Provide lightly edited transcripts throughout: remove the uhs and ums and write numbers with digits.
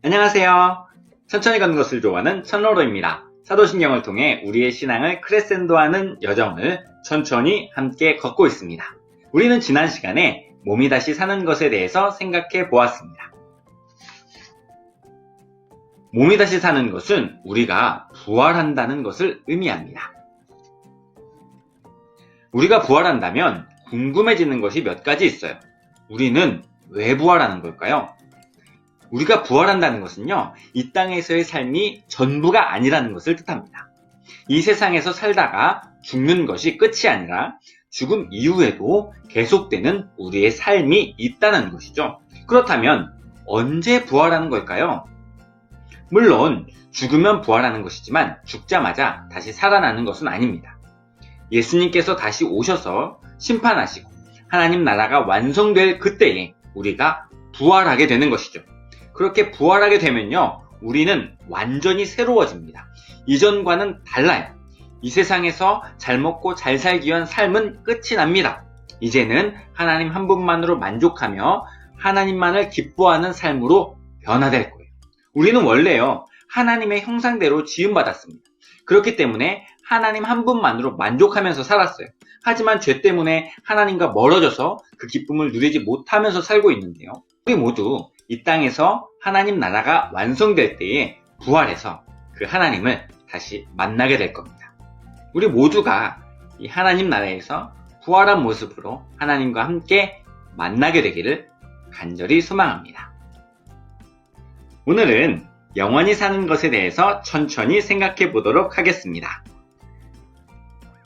안녕하세요. 천천히 걷는 것을 좋아하는 천로로입니다. 사도신경을 통해 우리의 신앙을 크레센도하는 여정을 천천히 함께 걷고 있습니다. 우리는 지난 시간에 몸이 다시 사는 것에 대해서 생각해 보았습니다. 몸이 다시 사는 것은 우리가 부활한다는 것을 의미합니다. 우리가 부활한다면 궁금해지는 것이 몇 가지 있어요. 우리는 왜 부활하는 걸까요? 우리가 부활한다는 것은요, 이 땅에서의 삶이 전부가 아니라는 것을 뜻합니다. 이 세상에서 살다가 죽는 것이 끝이 아니라 죽음 이후에도 계속되는 우리의 삶이 있다는 것이죠. 그렇다면 언제 부활하는 걸까요? 물론 죽으면 부활하는 것이지만 죽자마자 다시 살아나는 것은 아닙니다. 예수님께서 다시 오셔서 심판하시고 하나님 나라가 완성될 그때에 우리가 부활하게 되는 것이죠. 그렇게 부활하게 되면요, 우리는 완전히 새로워집니다. 이전과는 달라요. 이 세상에서 잘 먹고 잘 살기 위한 삶은 끝이 납니다. 이제는 하나님 한 분만으로 만족하며 하나님만을 기뻐하는 삶으로 변화될 거예요. 우리는 원래요, 하나님의 형상대로 지음받았습니다. 그렇기 때문에 하나님 한 분만으로 만족하면서 살았어요. 하지만 죄 때문에 하나님과 멀어져서 그 기쁨을 누리지 못하면서 살고 있는데요. 우리 모두 이 땅에서 하나님 나라가 완성될 때에 부활해서 그 하나님을 다시 만나게 될 겁니다. 우리 모두가 이 하나님 나라에서 부활한 모습으로 하나님과 함께 만나게 되기를 간절히 소망합니다. 오늘은 영원히 사는 것에 대해서 천천히 생각해 보도록 하겠습니다.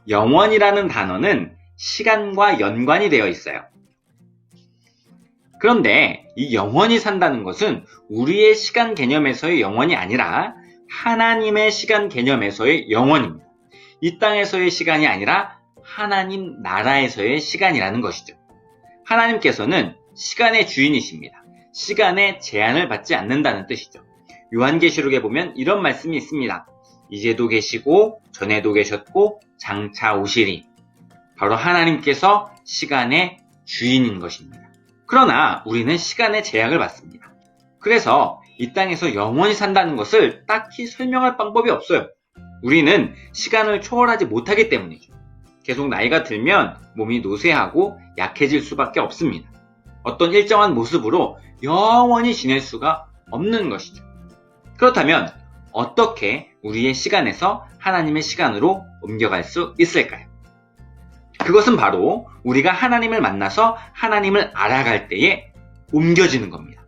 영원이라는 단어는 시간과 연관이 되어 있어요. 그런데 이 영원히 산다는 것은 우리의 시간 개념에서의 영원이 아니라 하나님의 시간 개념에서의 영원입니다. 이 땅에서의 시간이 아니라 하나님 나라에서의 시간이라는 것이죠. 하나님께서는 시간의 주인이십니다. 시간에 제한을 받지 않는다는 뜻이죠. 요한계시록에 보면 이런 말씀이 있습니다. 이제도 계시고 전에도 계셨고 장차 오시리. 바로 하나님께서 시간의 주인인 것입니다. 그러나 우리는 시간의 제약을 받습니다. 그래서 이 땅에서 영원히 산다는 것을 딱히 설명할 방법이 없어요. 우리는 시간을 초월하지 못하기 때문이죠. 계속 나이가 들면 몸이 노쇠하고 약해질 수밖에 없습니다. 어떤 일정한 모습으로 영원히 지낼 수가 없는 것이죠. 그렇다면 어떻게 우리의 시간에서 하나님의 시간으로 옮겨갈 수 있을까요? 그것은 바로 우리가 하나님을 만나서 하나님을 알아갈 때에 옮겨지는 겁니다.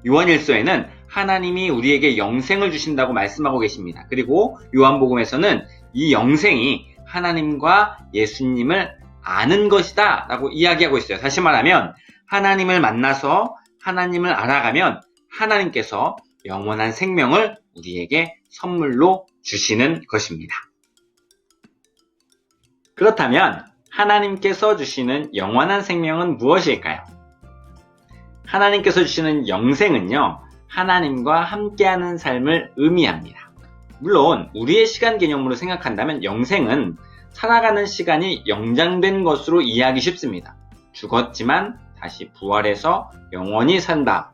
요한일서에는 하나님이 우리에게 영생을 주신다고 말씀하고 계십니다. 그리고 요한복음에서는 이 영생이 하나님과 예수님을 아는 것이다 라고 이야기하고 있어요. 다시 말하면 하나님을 만나서 하나님을 알아가면 하나님께서 영원한 생명을 우리에게 선물로 주시는 것입니다. 그렇다면 하나님께서 주시는 영원한 생명은 무엇일까요? 하나님께서 주시는 영생은요, 하나님과 함께하는 삶을 의미합니다. 물론 우리의 시간 개념으로 생각한다면 영생은 살아가는 시간이 연장된 것으로 이해하기 쉽습니다. 죽었지만 다시 부활해서 영원히 산다.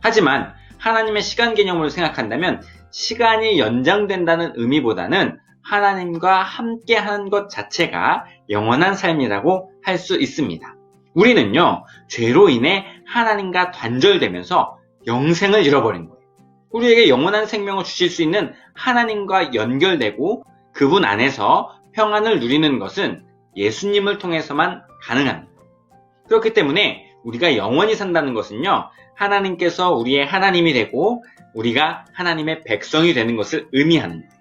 하지만 하나님의 시간 개념으로 생각한다면 시간이 연장된다는 의미보다는 하나님과 함께하는 것 자체가 영원한 삶이라고 할 수 있습니다. 우리는요, 죄로 인해 하나님과 단절되면서 영생을 잃어버린 거예요. 우리에게 영원한 생명을 주실 수 있는 하나님과 연결되고 그분 안에서 평안을 누리는 것은 예수님을 통해서만 가능합니다. 그렇기 때문에 우리가 영원히 산다는 것은요, 하나님께서 우리의 하나님이 되고 우리가 하나님의 백성이 되는 것을 의미하는 거예요.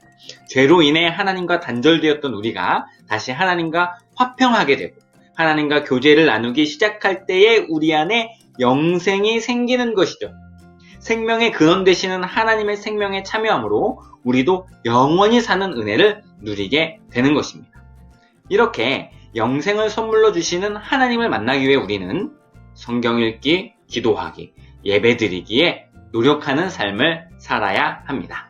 죄로 인해 하나님과 단절되었던 우리가 다시 하나님과 화평하게 되고 하나님과 교제를 나누기 시작할 때에 우리 안에 영생이 생기는 것이죠. 생명의 근원 되시는 하나님의 생명에 참여함으로 우리도 영원히 사는 은혜를 누리게 되는 것입니다. 이렇게 영생을 선물로 주시는 하나님을 만나기 위해 우리는 성경 읽기, 기도하기, 예배드리기에 노력하는 삶을 살아야 합니다.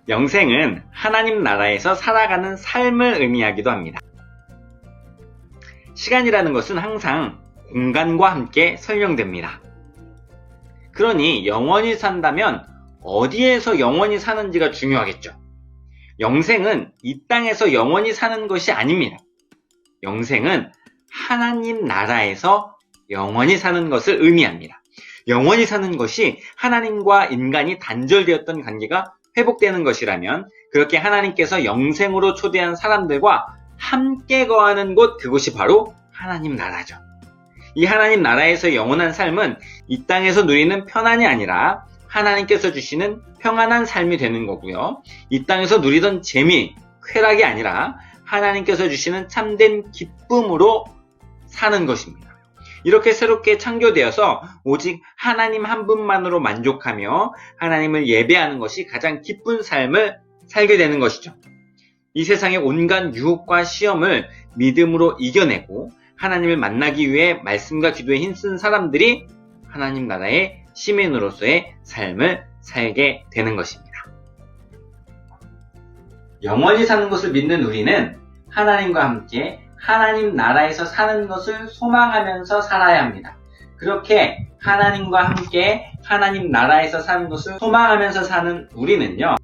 영생은 하나님 나라에서 살아가는 삶을 의미하기도 합니다. 시간이라는 것은 항상 공간과 함께 설명됩니다. 그러니 영원히 산다면 어디에서 영원히 사는지가 중요하겠죠. 영생은 이 땅에서 영원히 사는 것이 아닙니다. 영생은 하나님 나라에서 영원히 사는 것을 의미합니다. 영원히 사는 것이 하나님과 인간이 단절되었던 관계가 회복되는 것이라면 그렇게 하나님께서 영생으로 초대한 사람들과 함께 거하는 곳, 그곳이 바로 하나님 나라죠. 이 하나님 나라에서 영원한 삶은 이 땅에서 누리는 편안이 아니라 하나님께서 주시는 평안한 삶이 되는 거고요. 이 땅에서 누리던 재미, 쾌락이 아니라 하나님께서 주시는 참된 기쁨으로 사는 것입니다. 이렇게 새롭게 창조되어서 오직 하나님 한 분만으로 만족하며 하나님을 예배하는 것이 가장 기쁜 삶을 살게 되는 것이죠. 이 세상의 온갖 유혹과 시험을 믿음으로 이겨내고 하나님을 만나기 위해 말씀과 기도에 힘쓴 사람들이 하나님 나라의 시민으로서의 삶을 살게 되는 것입니다. 영원히 사는 것을 믿는 우리는 하나님과 함께 하나님 나라에서 사는 것을 소망하면서 살아야 합니다. 그렇게 하나님과 함께 하나님 나라에서 사는 것을 소망하면서 사는 우리는요,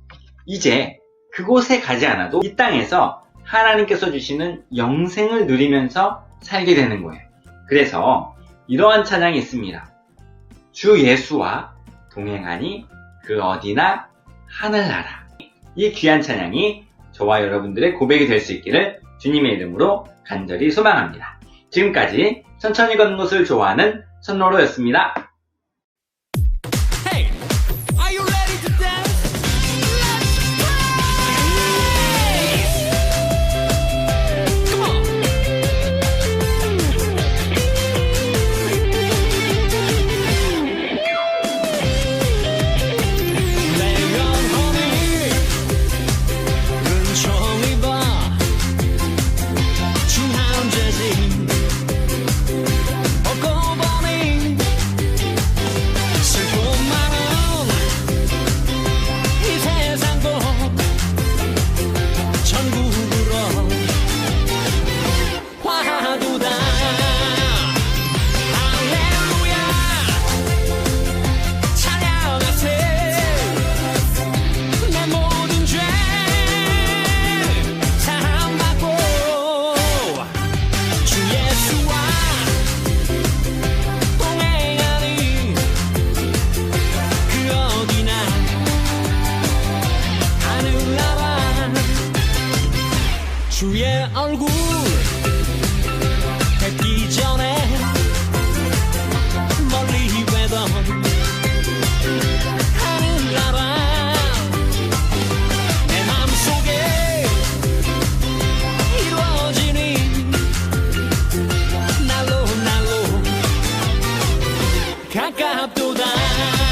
이제 그곳에 가지 않아도 이 땅에서 하나님께서 주시는 영생을 누리면서 살게 되는 거예요. 그래서 이러한 찬양이 있습니다. 주 예수와 동행하니 그 어디나 하늘나라. 이 귀한 찬양이 저와 여러분들의 고백이 될 수 있기를 주님의 이름으로 간절히 소망합니다. 지금까지 천천히 걷는 것을 좋아하는 선로로였습니다. Hey, are you ready to dance? Let's play! Come on! 내가 허니 근처이 봐 중한 재질 벚꽃보니 슬픔 많은 이 세상도 천국으로 화두다 할렐루야 찬양하세 내 모든 죄 사함받고 주 예수와 동행하니 그 어디나 하늘나라 주의 얼굴 뵙기 전에 멀리 뵈던 하늘나라 내 맘속에 이루어지니 날로 가깝도다